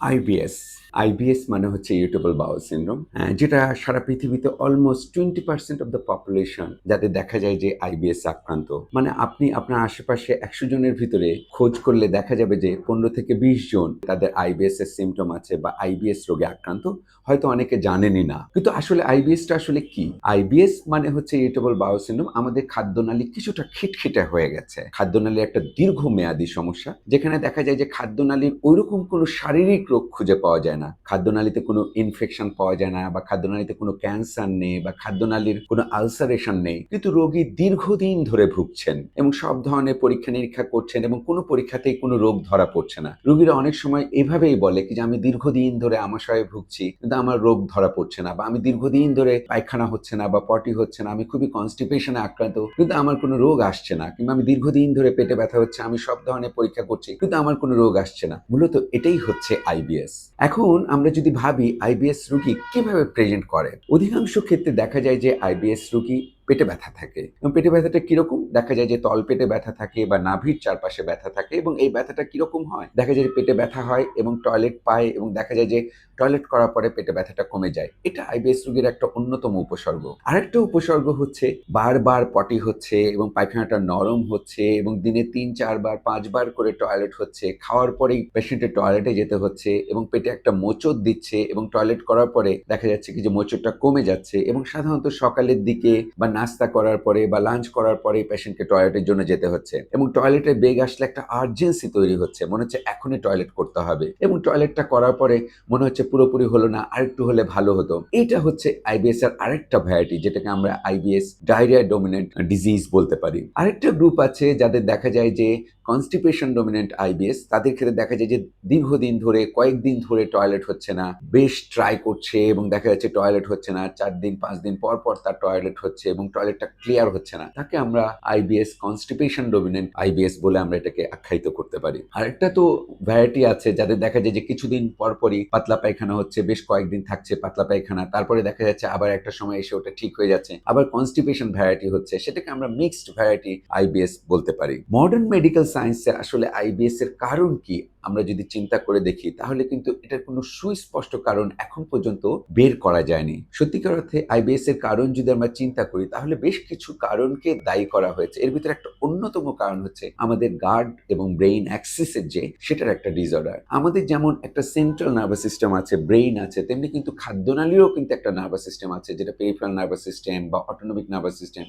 IBS IBS মানে হচ্ছে irritable bowel syndrome, যেটা সারা পৃথিবীতে অলমোস্ট 20% অফ দ্য পপুলেশন যাদের দেখা যায় যে আইবিএস আক্রান্ত। মানে আপনি আপনার আশেপাশে 100 জনের ভিতরে খোঁজ করলে দেখা যাবে যে 15 থেকে 20 জন তাদের আইবিএস এর সিমটম আছে বা আইবিএস রোগে আক্রান্ত। হয়তো অনেকে জানেনই না, কিন্তু আসলে আইবিএসটা আসলে কি? আইবিএস মানে হচ্ছে ইরিটেবল বাউল সিনড্রোম। আমাদের খাদ্যনালী কিছুটা খিটখিটে হয়ে গেছে। খাদ্যনালীর একটা দীর্ঘমেয়াদী সমস্যা, যেখানে দেখা যায় যে খাদ্যনালীর ওইরকম কোনো শারীরিক রোগ খুঁজে পাওয়া যায় না। খাদ্যনালীতে কোনো ইনফেকশন পাওয়া যায় না, বা খাদ্যনালীতে কোনো ক্যান্সার নেই, বা খাদ্যনালীর কোনো আলসারেশন নেই, কিন্তু রোগী দীর্ঘদিন ধরে ভুগছেন এবং সব ধরনের পরীক্ষা নিরীক্ষা করছেন এবং কোনো পরীক্ষাতেই কোনো রোগ ধরা পড়ছে না। রোগীরা অনেক সময় এভাবেই বলে কি যে আমি দীর্ঘদিন ধরে আমাশয়ে ভুগছি, কিন্তু আমার রোগ ধরা পড়ছে না, বা আমি দীর্ঘদিন ধরে পায়খানা হচ্ছে না বা পটি হচ্ছে না, আমি খুবই কনস্টিপেশনে আক্রান্ত, কিন্তু আমার কোনো রোগ আসছে না, কিংবা আমি দীর্ঘদিন ধরে পেটে ব্যথা হচ্ছে, আমি সব ধরনের পরীক্ষা করছি, কিন্তু আমার কোনো রোগ আসছে না। মূলত এটাই হচ্ছে আইবিএস। এখন আমরা যদি ভাবি আইবিএস রোগী কিভাবে প্রেজেন্ট করে, অধিকাংশ ক্ষেত্রে দেখা যায় যে আইবিএস রোগী পেটে ব্যথা থাকে, এবং পেটে ব্যথাটা কিরকম? দেখা যায় যে তলপেটে ব্যথা থাকে বা নাভির চারপাশে ব্যথা থাকে। এবং এই ব্যথাটা কিরকম হয়? দেখা যায় যে পেটে ব্যথা হয় এবং টয়লেট পায়, এবং দেখা যায় যে টয়লেট করার পরে পেটে ব্যথাটা কমে যায়। এটা আইবিএস রোগীর একটা অন্যতম উপসর্গ। আরেকটা উপসর্গ হচ্ছে বারবার পটি হচ্ছে এবং পায়খানাটা নরম হচ্ছে, এবং দিনে 3-4 বার 5 বার করে টয়লেট হচ্ছে। খাওয়ার পরেই পেশেন্টের টয়লেটে যেতে হচ্ছে, এবং পেটে একটা মোচড় দিচ্ছে, এবং টয়লেট করার পরে দেখা যাচ্ছে কি যে মোচড়টা কমে যাচ্ছে, এবং সাধারণত সকালের দিকে বা নাস্তা করার পরে বা লাঞ্চ করার পরে পেশেন্টকে টয়লেটের জন্য যেতে হচ্ছে, এবং টয়লেটে বেগ আসলে একটা আর্জেন্সি তৈরি হচ্ছে, মনে হচ্ছে এখনই টয়লেট করতে হবে, এবং টয়লেটটা করার পরে মনে হচ্ছে পুরোপুরি হলো না, আরেকটু হলে ভালো হতো। এইটা হচ্ছে আইবিএস এর আরেকটা ভ্যারাইটি, যেটাকে আমরা আইবিএস ডায়রিয়া ডোমিনেন্ট ডিজিজ বলতে পারি। আরেকটা গ্রুপ আছে যাদের দেখা যায় যে কনস্টিপেশন ডোমিনেন্ট আইবিএস। তাদের ক্ষেত্রে দেখা যায় যে দীর্ঘদিন ধরে কয়েকদিন ধরে টয়লেট হচ্ছে না, বেশ ট্রাই করছে এবং দেখা যাচ্ছে টয়লেট হচ্ছে না, 4 দিন 5 দিন পর পর তার টয়লেট হচ্ছে এবং টয়লেটটা ক্লিয়ার হচ্ছে না, তাকে আমরা আইবিএস কনস্টিপেশন ডোমিনেন্ট আইবিএস বলে আমরা এটাকে আখ্যায়িত করতে পারি। আরেকটা তো ভ্যারাইটি আছে যাদের দেখা যায় যে কিছুদিন পরপরই পাতলা পায়খানা হচ্ছে, বেশ কয়েকদিন থাকছে পাতলা পায়খানা, তারপরে দেখা যাচ্ছে আবার একটা সময় এসে ওটা ঠিক হয়ে যাচ্ছে, আবার কনস্টিপেশন ভ্যারাইটি হচ্ছে, সেটাকে আমরা মিক্সড ভ্যারাইটি আইবিএস বলতে পারি। মডার্ন মেডিকেল সায়েন্সে আসলে আইবিএস এর কারণ কি আমরা যদি চিন্তা করে দেখি, তাহলে কিন্তু এটার কোনো সুস্পষ্ট কারণ এখন পর্যন্ত বের করা যায়নি। সত্যিকার অর্থে আইবিএস এর কারণ যদি আমরা চিন্তা করি, তাহলে বেশ কিছু কারণকে দায়ী করা হয়েছে। এর ভিতরে একটা অন্যতম কারণ হচ্ছে আমাদের গার্ড এবং ব্রেইন অ্যাক্সিসের যে সেটার একটা ডিসঅর্ডার। আমাদের যেমন একটা সেন্ট্রাল নার্ভাস সিস্টেম আছে, ব্রেইন আছে, তেমনি কিন্তু খাদ্যনালীরও কিন্তু একটা নার্ভাস সিস্টেম আছে, যেটা পেরিফেরাল নার্ভাস সিস্টেম বা অটোনমিক নার্ভাস সিস্টেম।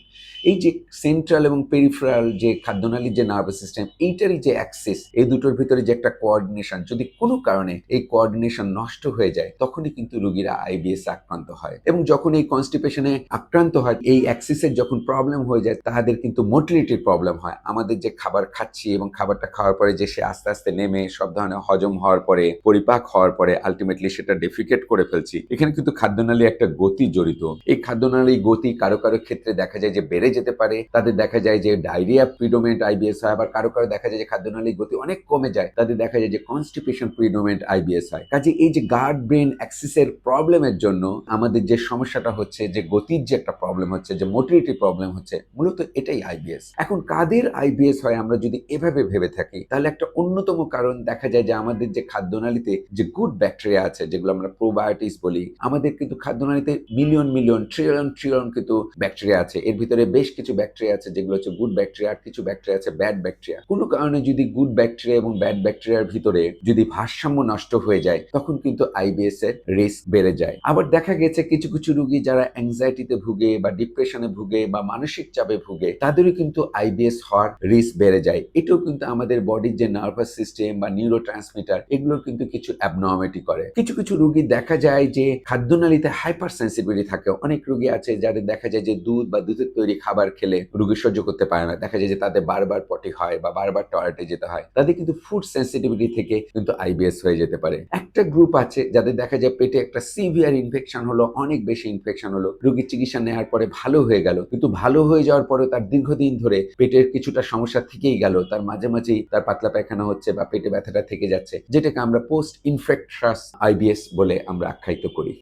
এই যে সেন্ট্রাল এবং পেরিফেরাল যে খাদ্যনালীর যে নার্ভাস সিস্টেম, এইটারই যে অ্যাক্সিস, এই দুটোর ভিতরে যে একটা কোঅর্ডিনেশন, যদি কোনো কারণে এই কোঅর্ডিনেশন নষ্ট হয়ে যায়, তখনই কিন্তু রোগীরা আইবিএস আক্রান্ত হয়। এবং যখন এই কনস্টিপেশনে আক্রান্ত হয়, এই অ্যাক্সিসের যখন প্রবলেম হয়ে যায়, তাদের কিন্তু মোটিলিটির প্রবলেম হয়। আমাদের যে খাবার খাচ্ছি এবং খাবারটা খাওয়ার পরে যে সে আস্তে আস্তে নেমে সব ধরনের হজম হওয়ার পরে, পরিপাক হওয়ার পরে আলটিমেটলি সেটা ডেফিকেট করে ফেলছি, এখানে কিন্তু খাদ্যনালী একটা গতি জড়িত। এই খাদ্যনালী গতি কারো কারো ক্ষেত্রে দেখা যায় যে বেড়ে যেতে পারে, তাদের দেখা যায় যে ডায়রিয়া প্রিডোমিনেন্ট আইবিএস হয়, আবার কারো কারো দেখা যায় যে খাদ্যনালীর গতি অনেক কমে যায়, তাদের দেখা যায় যে কনস্টিপেশন প্রিডোমিনেন্ট আইবিএস হয়। কাজে এই যে গার্ড ব্রেন অ্যাক্সিসের প্রবলেমের জন্য আমাদের যে সমস্যাটা হচ্ছে, যে গতির যে একটা প্রবলেম হচ্ছে, যে মোটিলিটি প্রবলেম হচ্ছে, মূলত এটাই আইবিএস। এখন কাদের আইবিএস হয় আমরা যদি এভাবে ভেবে থাকি, তাহলে একটা অন্যতম কারণ দেখা যায় যে আমাদের যে খাদ্যনালীতে যে গুড ব্যাকটেরিয়া আছে, যেগুলো আমরা প্রোবায়োটিক্স বলি, আমাদের কিন্তু খাদ্যনালীতে মিলিয়ন মিলিয়ন ট্রিলিয়ন ট্রিলিয়ন কিন্তু ব্যাকটেরিয়া আছে। এর ভিতরে বেশ কিছু ব্যাকটেরিয়া আছে যেগুলো হচ্ছে গুড ব্যাকটেরিয়া, আর কিছু ব্যাকটেরিয়া আছে ব্যাড ব্যাকটেরিয়া। কোনো কারণে যদি গুড ব্যাকটেরিয়া এবং ব্যাড ব্যাকটেরিয়ার ভিতরে যদি ভারসাম্য নষ্ট হয়ে যায়, তখন কিন্তু আইবিএস এর রিস্ক বেড়ে যায়। আবার দেখা গেছে কিছু কিছু রোগী যারা অ্যাংজাইটিতে ভুগে বা ডিপ্রেশনে ভুগে বা মানসিক চাপে ভুগে, তাদেরও কিন্তু আইবিএস হওয়ার রিস্ক বেড়ে যায়। এটাও কিন্তু আমাদের বডির যে নার্ভাস সিস্টেম বা নিউরো ট্রান্সমিটার, এগুলোর কিন্তু কিছু অ্যাবনর্মালিটি করে। কিছু কিছু রোগী দেখা যায় যে খাদ্যনালীতে হাইপার সেন্সিটিভিটি থাকে। অনেক রোগী আছে যাদের দেখা যায় যে দুধ বা দুধের তৈরি খাবার খেলে রোগী সহ্য করতে পারে না, দেখা যায় যে তাদের বারবার পটি হয় বা বারবার টয়লেটে যেতে হয়, তাদের কিন্তু ফুড সেন্সিটিভিটি থেকে কিন্তু আইবিএস হয়ে যেতে পারে। একটা গ্রুপ আছে যাদের দেখা যায় পেটে একটা সিভিয়ার ইনফেকশন হলো, অনেক বেশি ইনফেকশন হলো, রোগীর চিকিৎসা নেওয়ার পরে ভালো হয়ে গেল, কিন্তু ভালো হয়ে যাওয়ার পরে তার দীর্ঘদিন ধরে পেটের কিছুটা সমস্যা থেকেই গেল, তার মাঝে মাঝেই তার পাতলা পায়খানা হচ্ছে বা পেটে ব্যথাটা থেকে যাচ্ছে, যেটাকে আমরা পোস্ট ইনফেকশাস আইবিএস বলে আমরা আখ্যায়িত করি।